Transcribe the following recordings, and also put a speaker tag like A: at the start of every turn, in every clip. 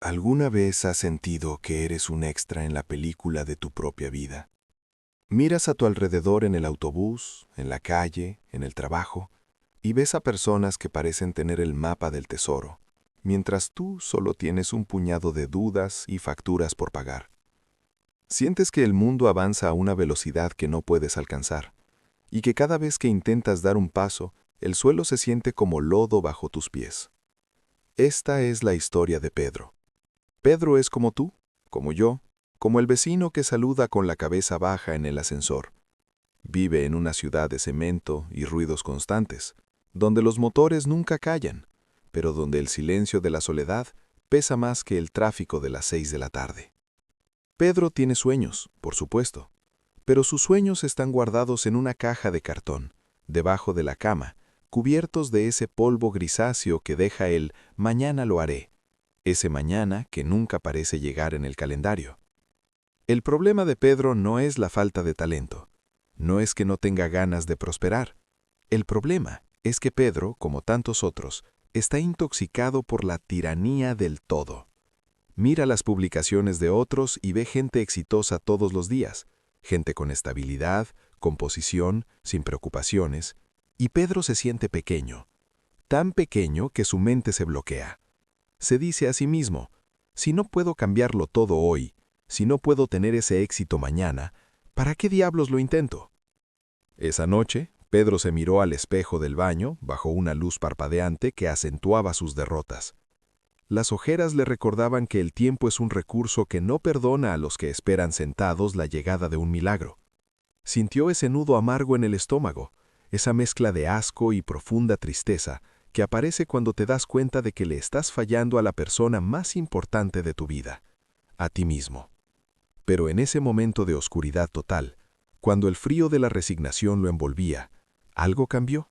A: ¿Alguna vez has sentido que eres un extra en la película de tu propia vida? Miras a tu alrededor en el autobús, en la calle, en el trabajo, y ves a personas que parecen tener el mapa del tesoro, mientras tú solo tienes un puñado de dudas y facturas por pagar. Sientes que el mundo avanza a una velocidad que no puedes alcanzar, y que cada vez que intentas dar un paso, el suelo se siente como lodo bajo tus pies. Esta es la historia de Pedro. Pedro es como tú, como yo, como el vecino que saluda con la cabeza baja en el ascensor. Vive en una ciudad de cemento y ruidos constantes, donde los motores nunca callan, pero donde el silencio de la soledad pesa más que el tráfico de las 6 de la tarde. Pedro tiene sueños, por supuesto, pero sus sueños están guardados en una caja de cartón, debajo de la cama, cubiertos de ese polvo grisáceo que deja el «mañana lo haré», ese mañana que nunca parece llegar en el calendario. El problema de Pedro no es la falta de talento, no es que no tenga ganas de prosperar. El problema es que Pedro, como tantos otros, está intoxicado por la tiranía del todo. Mira las publicaciones de otros y ve gente exitosa todos los días, gente con estabilidad, con posición, sin preocupaciones, y Pedro se siente pequeño, tan pequeño que su mente se bloquea. Se dice a sí mismo, si no puedo cambiarlo todo hoy, si no puedo tener ese éxito mañana, ¿para qué diablos lo intento? Esa noche, Pedro se miró al espejo del baño bajo una luz parpadeante que acentuaba sus derrotas. Las ojeras le recordaban que el tiempo es un recurso que no perdona a los que esperan sentados la llegada de un milagro. Sintió ese nudo amargo en el estómago, esa mezcla de asco y profunda tristeza que aparece cuando te das cuenta de que le estás fallando a la persona más importante de tu vida, a ti mismo. Pero en ese momento de oscuridad total, cuando el frío de la resignación lo envolvía, algo cambió.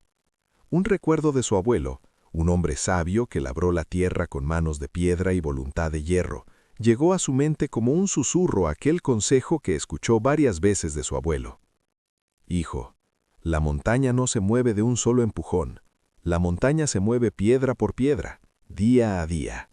A: Un recuerdo de su abuelo, un hombre sabio que labró la tierra con manos de piedra y voluntad de hierro, llegó a su mente como un susurro aquel consejo que escuchó varias veces de su abuelo. Hijo, la montaña no se mueve de un solo empujón. La montaña se mueve piedra por piedra, día a día.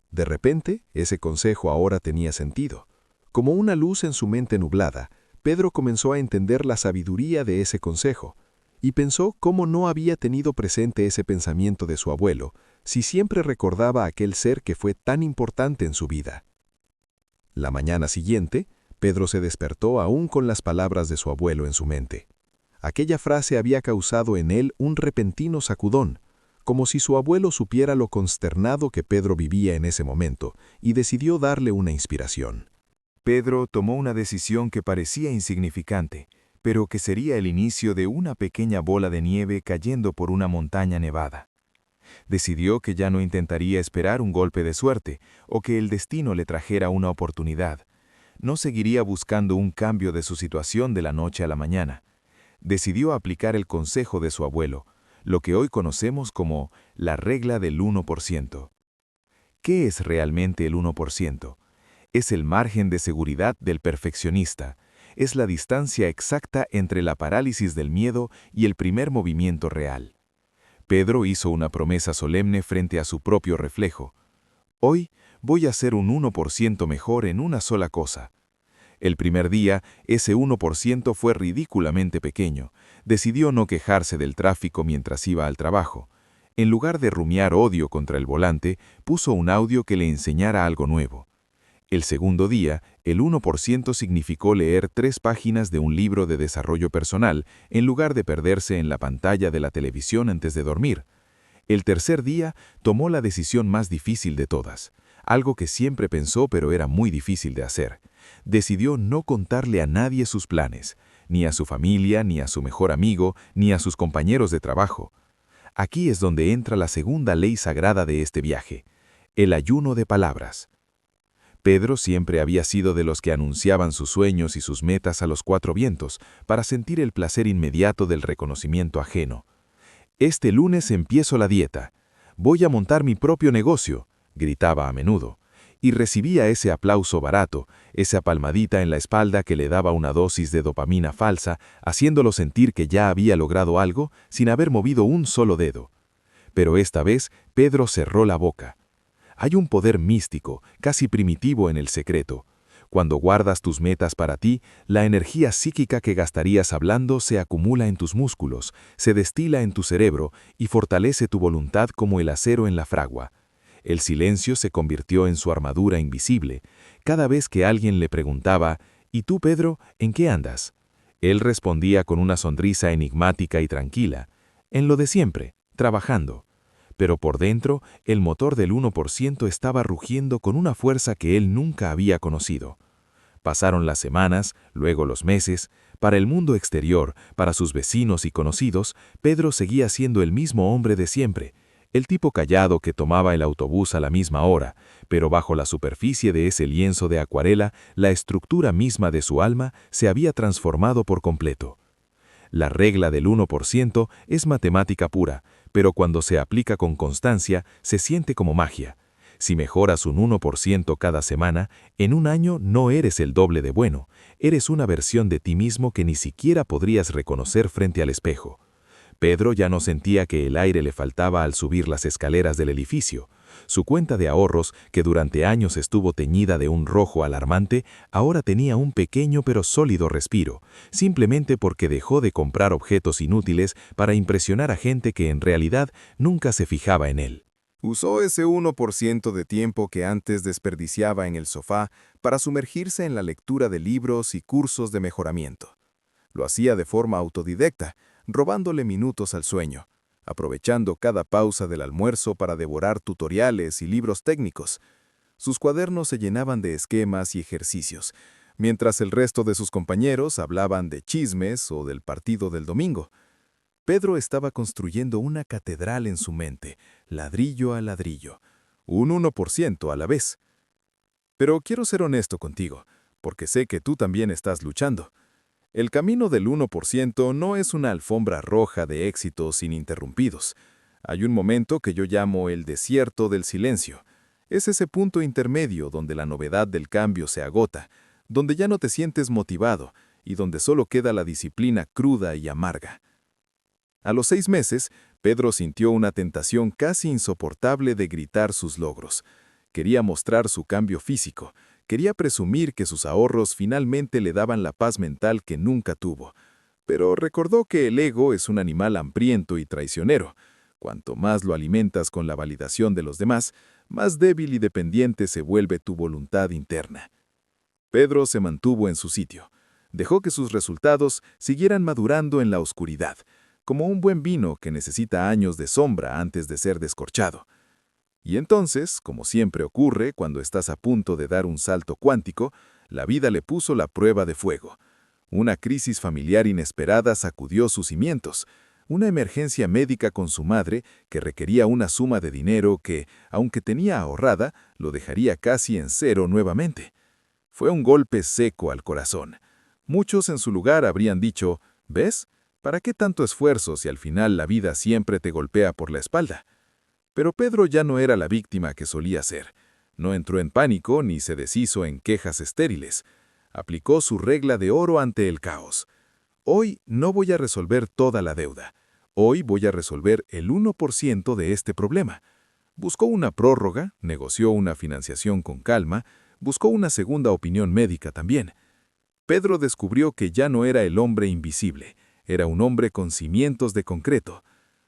A: De repente, ese consejo ahora tenía sentido. Como una luz en su mente nublada, Pedro comenzó a entender la sabiduría de ese consejo, y pensó cómo no había tenido presente ese pensamiento de su abuelo, si siempre recordaba a aquel ser que fue tan importante en su vida. La mañana siguiente, Pedro se despertó aún con las palabras de su abuelo en su mente. Aquella frase había causado en él un repentino sacudón, como si su abuelo supiera lo consternado que Pedro vivía en ese momento, y decidió darle una inspiración. Pedro tomó una decisión que parecía insignificante, pero que sería el inicio de una pequeña bola de nieve cayendo por una montaña nevada. Decidió que ya no intentaría esperar un golpe de suerte, o que el destino le trajera una oportunidad. No seguiría buscando un cambio de su situación de la noche a la mañana. Decidió aplicar el consejo de su abuelo, lo que hoy conocemos como la regla del 1%. ¿Qué es realmente el 1%? Es el margen de seguridad del perfeccionista. Es la distancia exacta entre la parálisis del miedo y el primer movimiento real. Pedro hizo una promesa solemne frente a su propio reflejo. Hoy voy a ser un 1% mejor en una sola cosa. El primer día, ese 1% fue ridículamente pequeño. Decidió no quejarse del tráfico mientras iba al trabajo. En lugar de rumiar odio contra el volante, puso un audio que le enseñara algo nuevo. El segundo día, el 1% significó leer 3 páginas de un libro de desarrollo personal, en lugar de perderse en la pantalla de la televisión antes de dormir. El tercer día, tomó la decisión más difícil de todas, algo que siempre pensó pero era muy difícil de hacer. Decidió no contarle a nadie sus planes, ni a su familia, ni a su mejor amigo, ni a sus compañeros de trabajo. Aquí es donde entra la segunda ley sagrada de este viaje, el ayuno de palabras. Pedro siempre había sido de los que anunciaban sus sueños y sus metas a los 4 vientos para sentir el placer inmediato del reconocimiento ajeno. Este lunes empiezo la dieta. Voy a montar mi propio negocio, gritaba a menudo. Y recibía ese aplauso barato, esa palmadita en la espalda que le daba una dosis de dopamina falsa, haciéndolo sentir que ya había logrado algo sin haber movido un solo dedo. Pero esta vez Pedro cerró la boca.
B: Hay un poder místico, casi primitivo en el secreto. Cuando guardas tus metas para ti, la energía psíquica que gastarías hablando se acumula en tus músculos, se destila en tu cerebro y fortalece tu voluntad como el acero en la fragua. El silencio se convirtió en su armadura invisible. Cada vez que alguien le preguntaba, ¿y tú, Pedro, en qué andas? Él respondía con una sonrisa enigmática y tranquila, en lo de siempre, trabajando. Pero por dentro, el motor del 1% estaba rugiendo con una fuerza que él nunca había conocido. Pasaron las semanas, luego los meses. Para el mundo exterior, para sus vecinos y conocidos, Pedro seguía siendo el mismo hombre de siempre, el tipo callado que tomaba el autobús a la misma hora, pero bajo la superficie de ese lienzo de acuarela, la estructura misma de su alma se había transformado por completo. La regla del 1% es matemática pura, pero cuando se aplica con constancia, se siente como magia. Si mejoras un 1% cada semana, en un año no eres el doble de bueno, eres una versión de ti mismo que ni siquiera podrías reconocer frente al espejo. Pedro ya no sentía que el aire le faltaba al subir las escaleras del edificio. Su cuenta de ahorros, que durante años estuvo teñida de un rojo alarmante, ahora tenía un pequeño pero sólido respiro, simplemente porque dejó de comprar objetos inútiles para impresionar a gente que en realidad nunca se fijaba en él.
A: Usó ese 1% de tiempo que antes desperdiciaba en el sofá para sumergirse en la lectura de libros y cursos de mejoramiento. Lo hacía de forma autodidacta, robándole minutos al sueño, aprovechando cada pausa del almuerzo para devorar tutoriales y libros técnicos. Sus cuadernos se llenaban de esquemas y ejercicios, mientras el resto de sus compañeros hablaban de chismes o del partido del domingo. Pedro estaba construyendo una catedral en su mente, ladrillo a ladrillo, un 1% a la vez. Pero quiero ser honesto contigo, porque sé que tú también estás luchando. El camino del 1% no es una alfombra roja de éxitos ininterrumpidos. Hay un momento que yo llamo el desierto del silencio. Es ese punto intermedio donde la novedad del cambio se agota, donde ya no te sientes motivado y donde solo queda la disciplina cruda y amarga. A los 6 meses, Pedro sintió una tentación casi insoportable de gritar sus logros. Quería mostrar su cambio físico, quería presumir que sus ahorros finalmente le daban la paz mental que nunca tuvo. Pero recordó que el ego es un animal hambriento y traicionero. Cuanto más lo alimentas con la validación de los demás, más débil y dependiente se vuelve tu voluntad interna. Pedro se mantuvo en su sitio. Dejó que sus resultados siguieran madurando en la oscuridad, como un buen vino que necesita años de sombra antes de ser descorchado. Y entonces, como siempre ocurre cuando estás a punto de dar un salto cuántico, la vida le puso la prueba de fuego. Una crisis familiar inesperada sacudió sus cimientos, una emergencia médica con su madre que requería una suma de dinero que, aunque tenía ahorrada, lo dejaría casi en cero nuevamente. Fue un golpe seco al corazón. Muchos en su lugar habrían dicho, ¿ves? ¿Para qué tanto esfuerzo si al final la vida siempre te golpea por la espalda? Pero Pedro ya no era la víctima que solía ser. No entró en pánico ni se deshizo en quejas estériles. Aplicó su regla de oro ante el caos. Hoy no voy a resolver toda la deuda. Hoy voy a resolver el 1% de este problema. Buscó una prórroga, negoció una financiación con calma, buscó una segunda opinión médica también. Pedro descubrió que ya no era el hombre invisible, era un hombre con cimientos de concreto.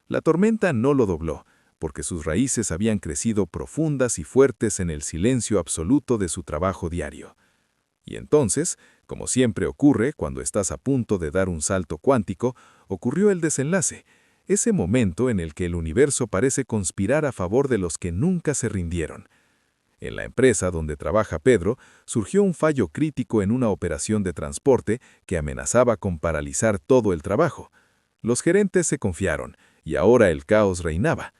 A: La tormenta no lo dobló, porque sus raíces habían crecido profundas y fuertes en el silencio absoluto de su trabajo diario. Y entonces, como siempre ocurre cuando estás a punto de dar un salto cuántico, ocurrió el desenlace, ese momento en el que el universo parece conspirar a favor de los que nunca se rindieron. En la empresa donde trabaja Pedro, surgió un fallo crítico en una operación de transporte que amenazaba con paralizar todo el trabajo. Los gerentes se confiaron, y ahora el caos reinaba.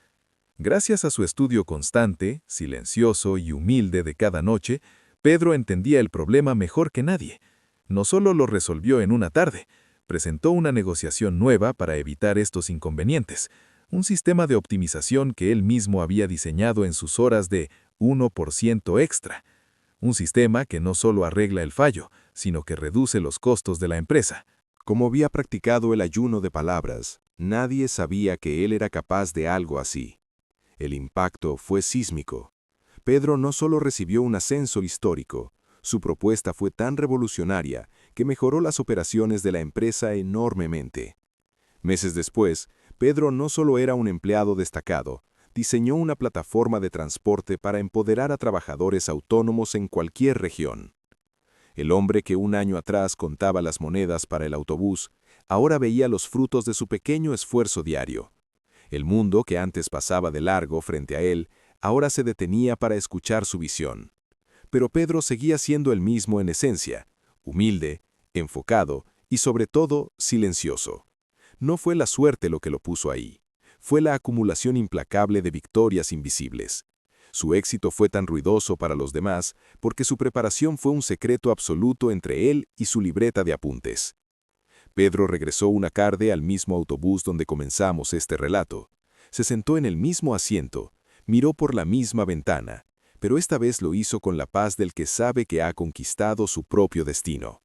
A: Gracias a su estudio constante, silencioso y humilde de cada noche, Pedro entendía el problema mejor que nadie. No solo lo resolvió en una tarde, presentó una negociación nueva para evitar estos inconvenientes, un sistema de optimización que él mismo había diseñado en sus horas de 1% extra. Un sistema que no solo arregla el fallo, sino que reduce los costos de la empresa.
C: Como había practicado el ayuno de palabras, nadie sabía que él era capaz de algo así. El impacto fue sísmico. Pedro no solo recibió un ascenso histórico, su propuesta fue tan revolucionaria que mejoró las operaciones de la empresa enormemente. Meses después, Pedro no solo era un empleado destacado, diseñó una plataforma de transporte para empoderar a trabajadores autónomos en cualquier región. El hombre que un año atrás contaba las monedas para el autobús, ahora veía los frutos de su pequeño esfuerzo diario. El mundo que antes pasaba de largo frente a él, ahora se detenía para escuchar su visión. Pero Pedro seguía siendo el mismo en esencia, humilde, enfocado y sobre todo silencioso. No fue la suerte lo que lo puso ahí, fue la acumulación implacable de victorias invisibles. Su éxito fue tan ruidoso para los demás porque su preparación fue un secreto absoluto entre él y su libreta de apuntes. Pedro regresó una tarde al mismo autobús donde comenzamos este relato. Se sentó en el mismo asiento, miró por la misma ventana, pero esta vez lo hizo con la paz del que sabe que ha conquistado su propio destino.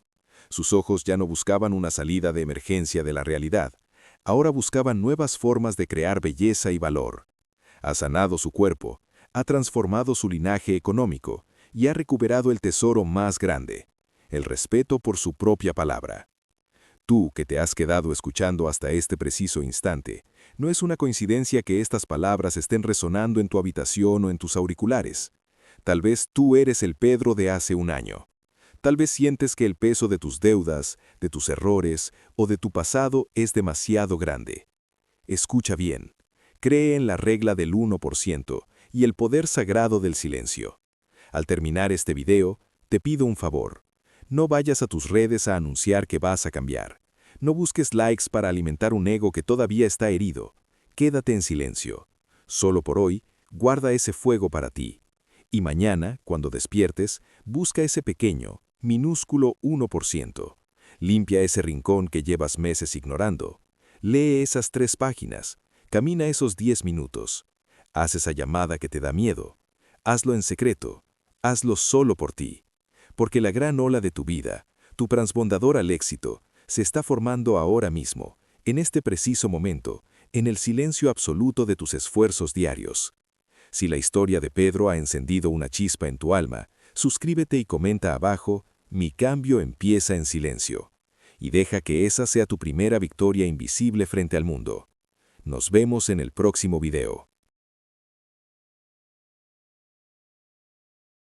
C: Sus ojos ya no buscaban una salida de emergencia de la realidad, ahora buscaban nuevas formas de crear belleza y valor. Ha sanado su cuerpo, ha transformado su linaje económico y ha recuperado el tesoro más grande, el respeto por su propia palabra. Tú, que te has quedado escuchando hasta este preciso instante, no es una coincidencia que estas palabras estén resonando en tu habitación o en tus auriculares. Tal vez tú eres el Pedro de hace un año. Tal vez sientes que el peso de tus deudas, de tus errores o de tu pasado es demasiado grande. Escucha bien. Cree en la regla del 1% y el poder sagrado del silencio. Al terminar este video, te pido un favor. No vayas a tus redes a anunciar que vas a cambiar. No busques likes para alimentar un ego que todavía está herido. Quédate en silencio. Solo por hoy, guarda ese fuego para ti. Y mañana, cuando despiertes, busca ese pequeño, minúsculo 1%. Limpia ese rincón que llevas meses ignorando. Lee esas 3 páginas. Camina esos 10 minutos. Haz esa llamada que te da miedo. Hazlo en secreto. Hazlo solo por ti. Porque la gran ola de tu vida, tu transbordador al éxito, se está formando ahora mismo, en este preciso momento, en el silencio absoluto de tus esfuerzos diarios. Si la historia de Pedro ha encendido una chispa en tu alma, suscríbete y comenta abajo, mi cambio empieza en silencio. Y deja que esa sea tu primera victoria invisible frente al mundo. Nos vemos en el próximo video.